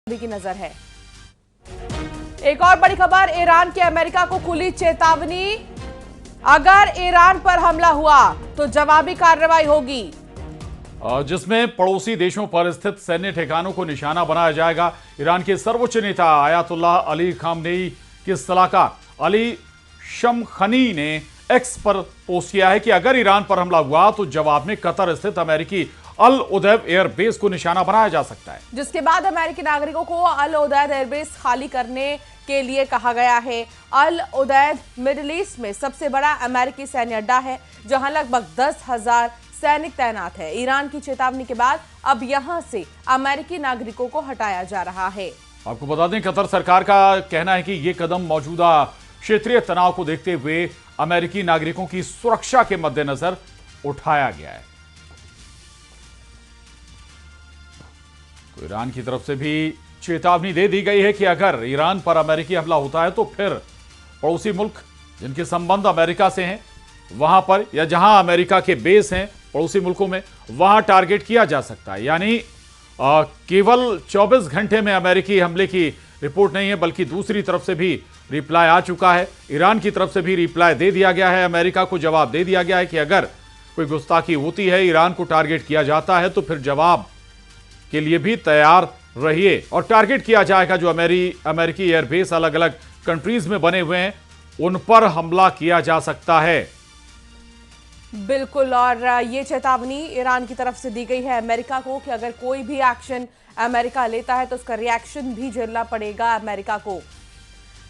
की नजर है। एक और बड़ी खबर, ईरान की अमेरिका को खुली चेतावनी, अगर ईरान पर हमला हुआ तो जवाबी कार्रवाई होगी, जिसमें पड़ोसी देशों पर स्थित सैन्य ठिकानों को निशाना बनाया जाएगा। ईरान के सर्वोच्च नेता आयतुल्लाह अली खामनेई के सलाहकार अली शमखनी ने एक्स पर पोस्ट किया है कि अगर ईरान पर हमला हुआ तो जवाब में कतर स्थित अमेरिकी अल उदैद एयरबेस को निशाना बनाया जा सकता है। जिसके बाद अमेरिकी नागरिकों को अल उदैद एयरबेस खाली करने के लिए कहा गया है। अल उदैद मिडिल ईस्ट में सबसे बड़ा अमेरिकी सैन्य अड्डा है, जहां लगभग 10,000 सैनिक तैनात है। ईरान की चेतावनी के बाद अब यहां से अमेरिकी नागरिकों को हटाया जा रहा है। आपको बता दें, कतर सरकार का कहना है कि यह कदम मौजूदा क्षेत्रीय तनाव को देखते हुए अमेरिकी नागरिकों की सुरक्षा के मद्देनजर उठाया गया है। तो ईरान की तरफ से भी चेतावनी दे दी गई है कि अगर ईरान पर अमेरिकी हमला होता है तो फिर पड़ोसी मुल्क जिनके संबंध अमेरिका से हैं वहां पर, या जहां अमेरिका के बेस हैं पड़ोसी मुल्कों में, वहां टारगेट किया जा सकता है। यानी केवल 24 घंटे में अमेरिकी हमले की रिपोर्ट नहीं है, बल्कि दूसरी तरफ से भी रिप्लाई आ चुका है। ईरान की तरफ से भी रिप्लाई दे दिया गया है, अमेरिका को जवाब दे दिया गया है कि अगर कोई गुस्ताखी होती है, ईरान को टारगेट किया जाता है, तो फिर जवाब के लिए भी तैयार रहिए। और टारगेट किया जाएगा जो अमेरिकी एयरबेस अलग अलग कंट्रीज में बने हुए हैं, उन पर हमला किया जा सकता है। बिल्कुल, और ये चेतावनी ईरान की तरफ से दी गई है अमेरिका को कि अगर कोई भी एक्शन अमेरिका लेता है तो उसका रिएक्शन भी झेलना पड़ेगा अमेरिका को।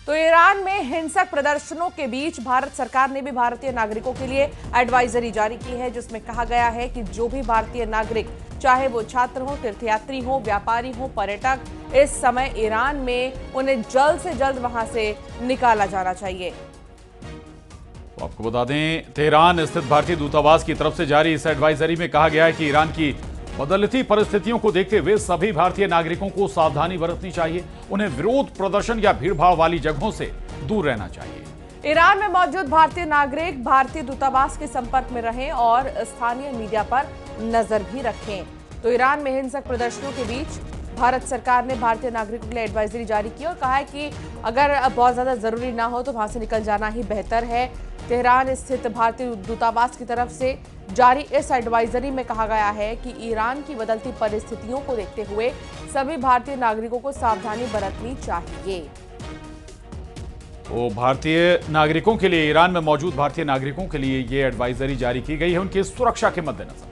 तो ईरान में हिंसक प्रदर्शनों के बीच भारत सरकार ने भी भारतीय नागरिकों के लिए एडवाइजरी जारी की है, जिसमें कहा गया है कि जो भी भारतीय नागरिक, चाहे वो छात्र हो, तीर्थयात्री हो, व्यापारी हो, पर्यटक, इस समय ईरान में उन्हें जल्द से जल्द वहां से निकाला जाना चाहिए। तो आपको बता दें, तेहरान स्थित भारतीय दूतावास की तरफ से जारी इस एडवाइजरी में कहा गया है कि ईरान की बदलती परिस्थितियों को देखते हुए सभी भारतीय नागरिकों को सावधानी बरतनी चाहिए। उन्हें विरोध प्रदर्शन या भीड़भाड़ वाली जगहों से दूर रहना चाहिए। ईरान में मौजूद भारतीय नागरिक भारतीय दूतावास के संपर्क में रहें और स्थानीय मीडिया पर नजर भी रखें। तो ईरान में हिंसक प्रदर्शनों के बीच भारत सरकार ने भारतीय नागरिकों के लिए एडवाइजरी जारी की और कहा है कि अगर बहुत ज्यादा जरूरी ना हो तो वहां से निकल जाना ही बेहतर है। तेहरान स्थित भारतीय दूतावास की तरफ से जारी इस एडवाइजरी में कहा गया है कि ईरान की बदलती परिस्थितियों को देखते हुए सभी भारतीय नागरिकों को सावधानी बरतनी चाहिए। तो भारतीय नागरिकों के लिए, ईरान में मौजूद भारतीय नागरिकों के लिए ये एडवाइजरी जारी की गई है उनकी सुरक्षा के मद्देनजर।